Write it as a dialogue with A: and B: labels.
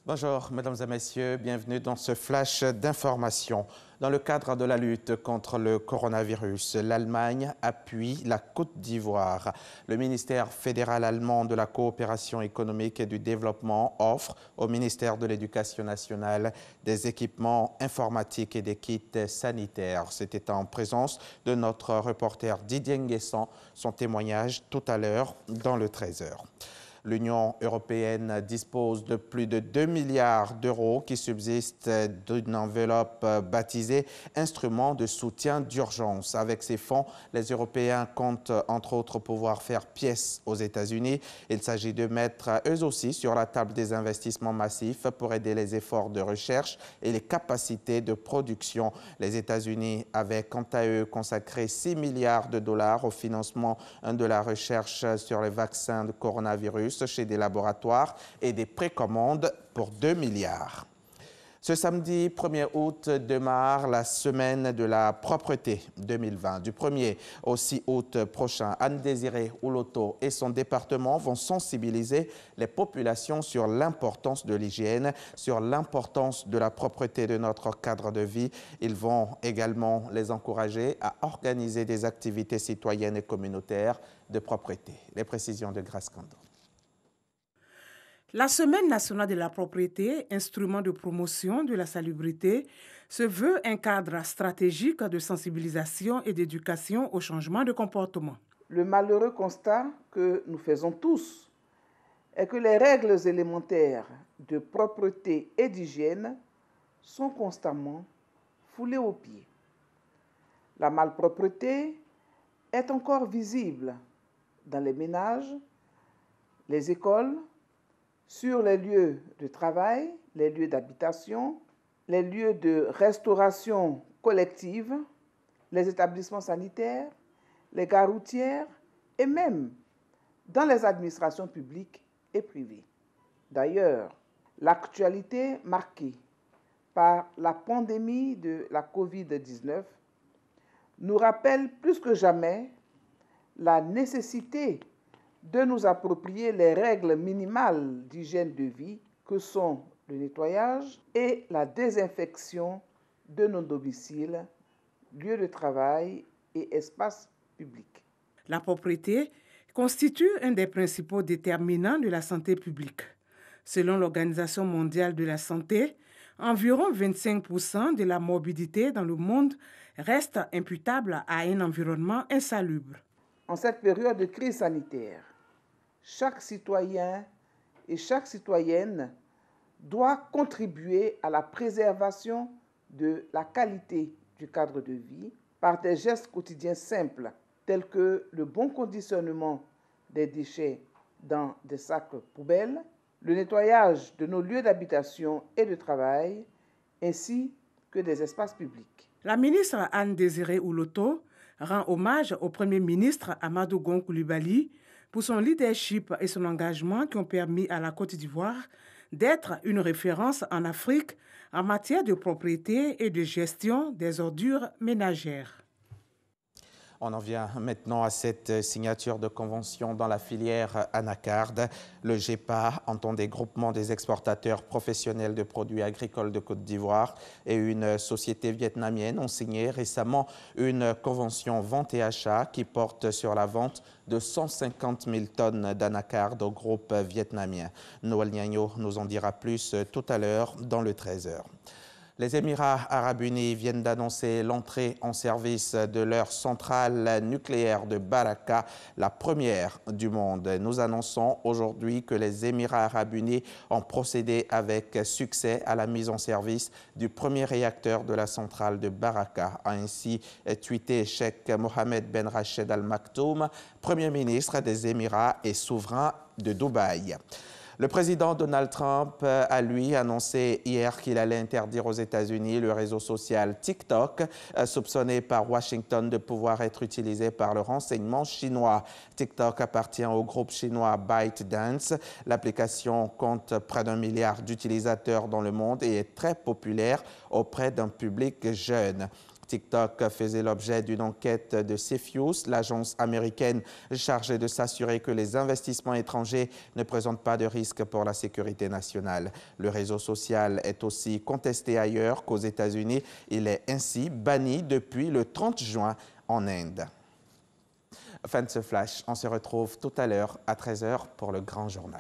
A: Bonjour, mesdames et messieurs, bienvenue dans ce flash d'information. Dans le cadre de la lutte contre le coronavirus, l'Allemagne appuie la Côte d'Ivoire. Le ministère fédéral allemand de la coopération économique et du développement offre au ministère de l'Éducation nationale des équipements informatiques et des kits sanitaires. C'était en présence de notre reporter Didier Nguessan, son témoignage tout à l'heure dans le 13h. L'Union européenne dispose de plus de 2 milliards d'euros qui subsistent d'une enveloppe baptisée « Instrument de soutien d'urgence ». Avec ces fonds, les Européens comptent entre autres pouvoir faire pièce aux États-Unis. Il s'agit de mettre eux aussi sur la table des investissements massifs pour aider les efforts de recherche et les capacités de production. Les États-Unis avaient quant à eux consacré 6 milliards de dollars au financement de la recherche sur les vaccins de coronavirus chez des laboratoires et des précommandes pour 2 milliards. Ce samedi 1er août démarre la semaine de la propreté 2020. Du 1er au 6 août prochain, Anne-Désirée Ouloto et son département vont sensibiliser les populations sur l'importance de l'hygiène, sur l'importance de la propreté de notre cadre de vie. Ils vont également les encourager à organiser des activités citoyennes et communautaires de propreté. Les précisions de Grace Kando.
B: La Semaine nationale de la propriété, instrument de promotion de la salubrité, se veut un cadre stratégique de sensibilisation et d'éducation au changement de comportement.
C: Le malheureux constat que nous faisons tous est que les règles élémentaires de propreté et d'hygiène sont constamment foulées aux pieds. La malpropreté est encore visible dans les ménages, les écoles, sur les lieux de travail, les lieux d'habitation, les lieux de restauration collective, les établissements sanitaires, les gares routières et même dans les administrations publiques et privées. D'ailleurs, l'actualité marquée par la pandémie de la COVID-19 nous rappelle plus que jamais la nécessité de nous approprier les règles minimales d'hygiène de vie que sont le nettoyage et la désinfection de nos domiciles, lieux de travail et espaces publics.
B: La propreté constitue un des principaux déterminants de la santé publique. Selon l'Organisation mondiale de la santé, environ 25% de la morbidité dans le monde reste imputable à un environnement insalubre.
C: En cette période de crise sanitaire, chaque citoyen et chaque citoyenne doit contribuer à la préservation de la qualité du cadre de vie par des gestes quotidiens simples tels que le bon conditionnement des déchets dans des sacs poubelles, le nettoyage de nos lieux d'habitation et de travail, ainsi que des espaces publics.
B: La ministre Anne-Désirée Ouloto rend hommage au Premier ministre Amadou Gon Coulibaly pour son leadership et son engagement qui ont permis à la Côte d'Ivoire d'être une référence en Afrique en matière de propriété et de gestion des ordures ménagères.
A: On en vient maintenant à cette signature de convention dans la filière anacarde. Le GEPA, entendez Groupement des exportateurs professionnels de produits agricoles de Côte d'Ivoire, et une société vietnamienne ont signé récemment une convention vente et achat qui porte sur la vente de 150 000 tonnes d'anacarde au groupe vietnamien. Noël Niagno nous en dira plus tout à l'heure dans le 13h. Les Émirats arabes unis viennent d'annoncer l'entrée en service de leur centrale nucléaire de Baraka, la première du monde. Nous annonçons aujourd'hui que les Émirats arabes unis ont procédé avec succès à la mise en service du premier réacteur de la centrale de Baraka, a ainsi tweeté Cheikh Mohammed Ben Rached Al Maktoum, Premier ministre des Émirats et souverain de Dubaï. Le président Donald Trump a, lui, annoncé hier qu'il allait interdire aux États-Unis le réseau social TikTok, soupçonné par Washington de pouvoir être utilisé par le renseignement chinois. TikTok appartient au groupe chinois ByteDance. L'application compte près d'1 milliard d'utilisateurs dans le monde et est très populaire auprès d'un public jeune. TikTok faisait l'objet d'une enquête de CFIUS, l'agence américaine chargée de s'assurer que les investissements étrangers ne présentent pas de risque pour la sécurité nationale. Le réseau social est aussi contesté ailleurs qu'aux États-Unis. Il est ainsi banni depuis le 30 juin en Inde. Fin de ce flash, on se retrouve tout à l'heure à 13 h pour le grand journal.